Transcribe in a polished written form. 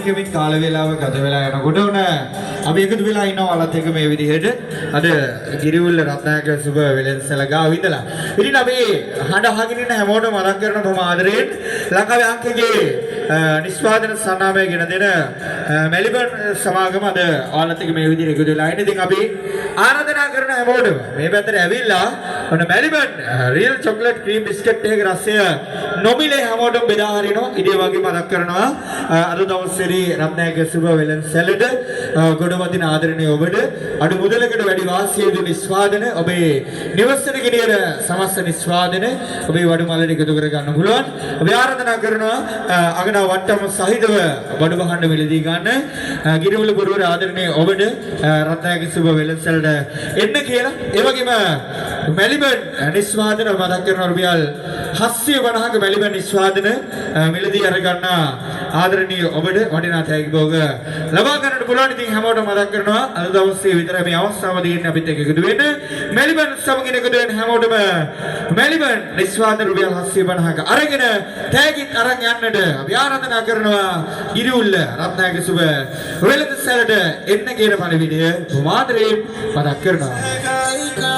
Kevin කාල වේලාව ගත වෙලා යනකොට උන අපි එකතු වෙලා ඉන්නවා අලත් එක මේ විදිහට අද ගිරිවුල්ල රත්නායක සුබ වෙලෙන්සල ගාව ඉඳලා ඉතින් අපි හඬ අහගෙන ඉන්න හැමෝටම මතක් කරන බොහොම ආදරයෙන් ලංකාවේ අංකයේ නිෂ්පාදන සන්නාමය ගෙන දෙන මෙල්බර්න් සමාගම අද අලත් එක මේ විදිහට එකතු වෙලා ඉන්නේ. ඉතින් අපි ආරාධනා කරන හැමෝටම මේ පැත්තට ඇවිල්ලා ඔන්න Melbourne real chocolate cream biscuit එකේ රසය නොමිලේ හැමෝටම බෙදා හරිනවා. ඉතින් වගේ මතක් කරනවා අද දවසේදී රත්නායක සුබ වෙලෙන්සලට ගොඩවදින ආදරණීය ඔබට අඩු මුදලකට වැඩි වාසිය දුන් නිෂ්පාදන ඔබේ නිවසට ගෙනියන සමස්ත නිෂ්පාදන ඔබේ වඩුමලට එකතු කර ගන්න පුළුවන්. අපි ආරාධනා කරනවා අගන වට්ටම සහිතව බඩු බහන්න මිලදී ගන්න ගිරිවල පුරවර ආදරණීය ඔබට රත්නායක සුබ වෙලෙන්සලට එන්න කියලා. ඒ වගේම මෙල්බර්න් නිෂ්පාදන මතක් කරනවා රුපියල් 750ක මෙල්බර්න් නිෂ්පාදන මිලදී අර ගන්න ආදරණීය ඔබට වටිනා තෑගි භෝග ලබා ගන්නට පුළුවන්. ඉතින් හැමෝටම මතක් කරනවා අද දවසේ විතර මේ අවස්ථාව දෙන්න අපිත් එක්ක එකතු වෙන්න මෙල්බර්න් සමගින් එකතු වෙන්න හැමෝටම මෙල්බර්න් නිෂ්පාදන රුපියල් 750ක අරගෙන තෑගිත් අරන් යන්නට අපි ආරාධනා කරනවා ගිරිඋල්ල රත්නායක සුබ වෙලෙන්සලට එන්න කියන පණිවිඩය මාතරේ මතක් කරනවා.